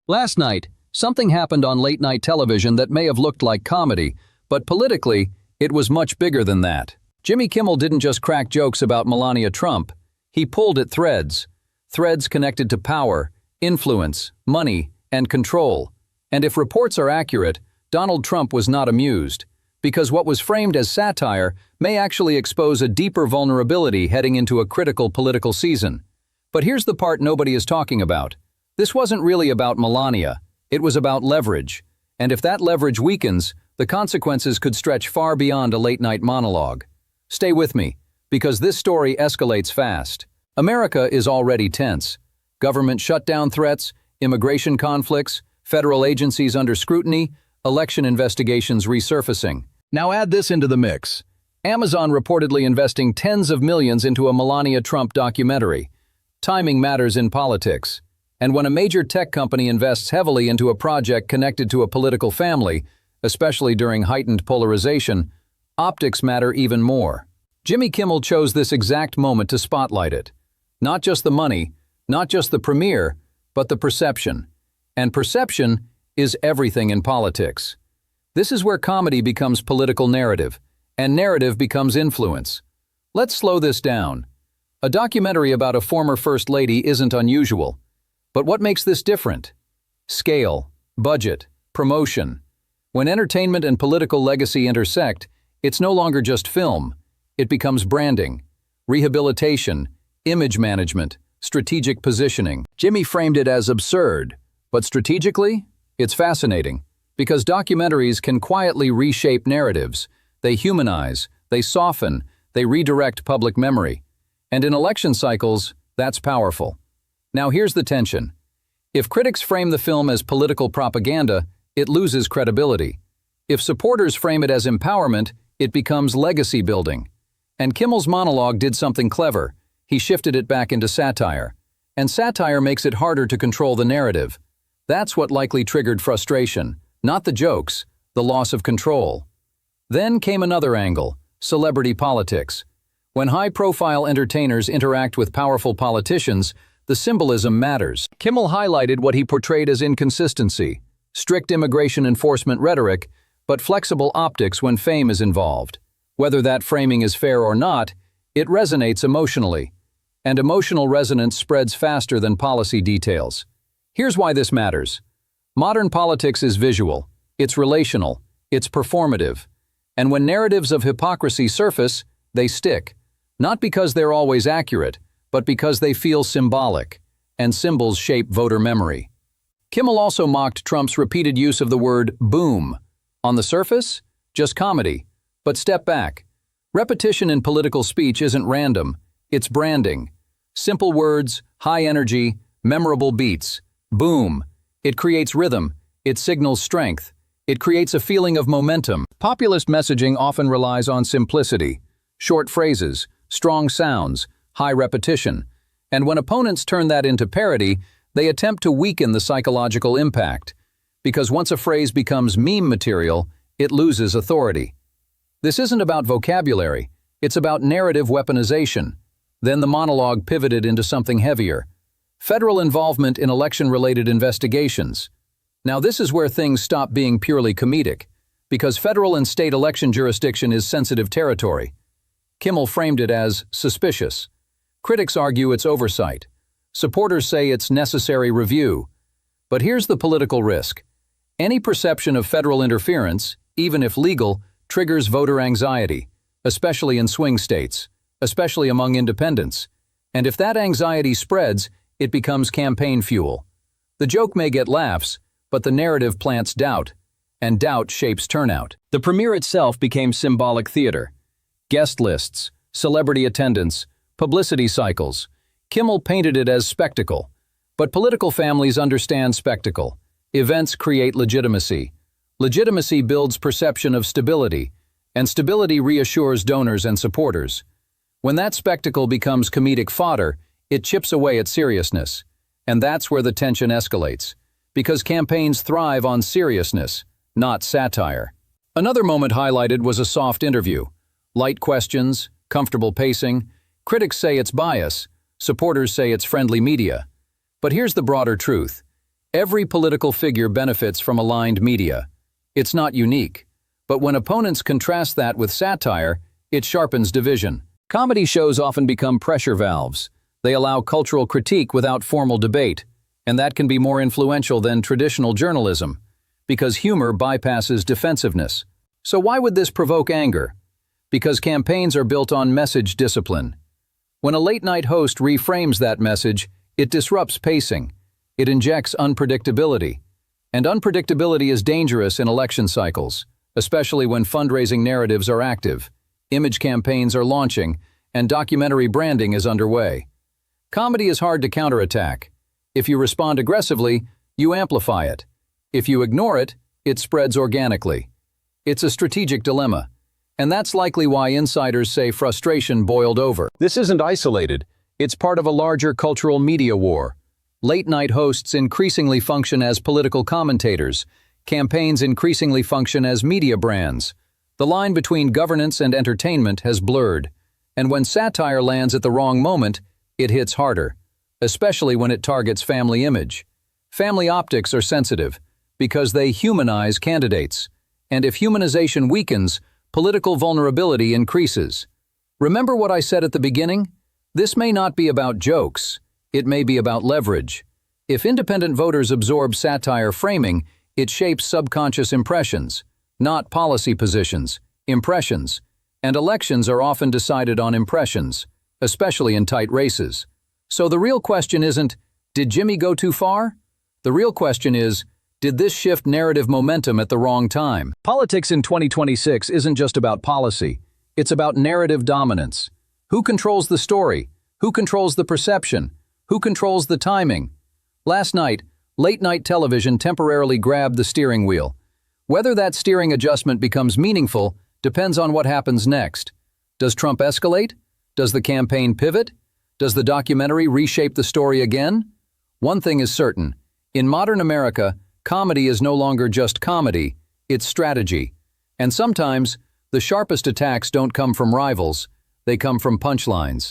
Last night, something happened on late-night television that may have looked like comedy, but politically, it was much bigger than that. Jimmy Kimmel didn't just crack jokes about Melania Trump. He pulled at threads. Threads connected to power, influence, money, and control. And if reports are accurate, Donald Trump was not amused, because what was framed as satire may actually expose a deeper vulnerability heading into a critical political season. But here's the part nobody is talking about. This wasn't really about Melania. It was about leverage. And if that leverage weakens, the consequences could stretch far beyond a late-night monologue. Stay with me, because this story escalates fast. America is already tense. Government shutdown threats, immigration conflicts, federal agencies under scrutiny, election investigations resurfacing. Now add this into the mix. Amazon reportedly investing tens of millions into a Melania Trump documentary. Timing matters in politics. And when a major tech company invests heavily into a project connected to a political family, especially during heightened polarization, optics matter even more. Jimmy Kimmel chose this exact moment to spotlight it. Not just the money, not just the premiere, but the perception. And perception is everything in politics. This is where comedy becomes political narrative, and narrative becomes influence. Let's slow this down. A documentary about a former First Lady isn't unusual. But what makes this different? Scale, budget, promotion. When entertainment and political legacy intersect, it's no longer just film. It becomes branding, rehabilitation, image management, strategic positioning. Jimmy framed it as absurd, but strategically, it's fascinating, because documentaries can quietly reshape narratives. They humanize, they soften, they redirect public memory. And in election cycles, that's powerful. Now here's the tension. If critics frame the film as political propaganda, it loses credibility. If supporters frame it as empowerment, it becomes legacy building. And Kimmel's monologue did something clever. He shifted it back into satire. And satire makes it harder to control the narrative. That's what likely triggered frustration, not the jokes, the loss of control. Then came another angle, celebrity politics. When high-profile entertainers interact with powerful politicians, the symbolism matters. Kimmel highlighted what he portrayed as inconsistency, strict immigration enforcement rhetoric, but flexible optics when fame is involved. Whether that framing is fair or not, it resonates emotionally. And emotional resonance spreads faster than policy details. Here's why this matters. Modern politics is visual, it's relational, it's performative. And when narratives of hypocrisy surface, they stick. Not because they're always accurate, but because they feel symbolic, and symbols shape voter memory. Kimmel also mocked Trump's repeated use of the word boom. On the surface, just comedy. But step back. Repetition in political speech isn't random, it's branding. Simple words, high energy, memorable beats. Boom. It creates rhythm, it signals strength, it creates a feeling of momentum. Populist messaging often relies on simplicity, short phrases, strong sounds, high repetition, and when opponents turn that into parody, they attempt to weaken the psychological impact. Because once a phrase becomes meme material, it loses authority. This isn't about vocabulary, it's about narrative weaponization. Then the monologue pivoted into something heavier. Federal involvement in election-related investigations. Now this is where things stop being purely comedic, because federal and state election jurisdiction is sensitive territory. Kimmel framed it as suspicious. Critics argue it's oversight. Supporters say it's necessary review. But here's the political risk. Any perception of federal interference, even if legal, triggers voter anxiety, especially in swing states, especially among independents. And if that anxiety spreads, it becomes campaign fuel. The joke may get laughs, but the narrative plants doubt, and doubt shapes turnout. The premiere itself became symbolic theater. Guest lists, celebrity attendance, publicity cycles. Kimmel painted it as spectacle. But political families understand spectacle. Events create legitimacy. Legitimacy builds perception of stability, and stability reassures donors and supporters. When that spectacle becomes comedic fodder, it chips away at seriousness. And that's where the tension escalates. Because campaigns thrive on seriousness, not satire. Another moment highlighted was a soft interview. Light questions, comfortable pacing. Critics say it's bias, supporters say it's friendly media. But here's the broader truth. Every political figure benefits from aligned media. It's not unique. But when opponents contrast that with satire, it sharpens division. Comedy shows often become pressure valves. They allow cultural critique without formal debate, and that can be more influential than traditional journalism, because humor bypasses defensiveness. So why would this provoke anger? Because campaigns are built on message discipline. When a late-night host reframes that message, it disrupts pacing. It injects unpredictability. And unpredictability is dangerous in election cycles, especially when fundraising narratives are active, image campaigns are launching, and documentary branding is underway. Comedy is hard to counterattack. If you respond aggressively, you amplify it. If you ignore it, it spreads organically. It's a strategic dilemma. And that's likely why insiders say frustration boiled over. This isn't isolated. It's part of a larger cultural media war. Late-night hosts increasingly function as political commentators. Campaigns increasingly function as media brands. The line between governance and entertainment has blurred. And when satire lands at the wrong moment, it hits harder, especially when it targets family image. Family optics are sensitive because they humanize candidates. And if humanization weakens, political vulnerability increases. Remember what I said at the beginning? This may not be about jokes. It may be about leverage. If independent voters absorb satire framing, it shapes subconscious impressions, not policy positions, impressions. And elections are often decided on impressions, especially in tight races. So the real question isn't, did Jimmy go too far? The real question is, did this shift narrative momentum at the wrong time? Politics in 2026 isn't just about policy. It's about narrative dominance. Who controls the story? Who controls the perception? Who controls the timing? Last night, late-night television temporarily grabbed the steering wheel. Whether that steering adjustment becomes meaningful depends on what happens next. Does Trump escalate? Does the campaign pivot? Does the documentary reshape the story again? One thing is certain. In modern America, comedy is no longer just comedy, it's strategy. And sometimes, the sharpest attacks don't come from rivals, they come from punchlines.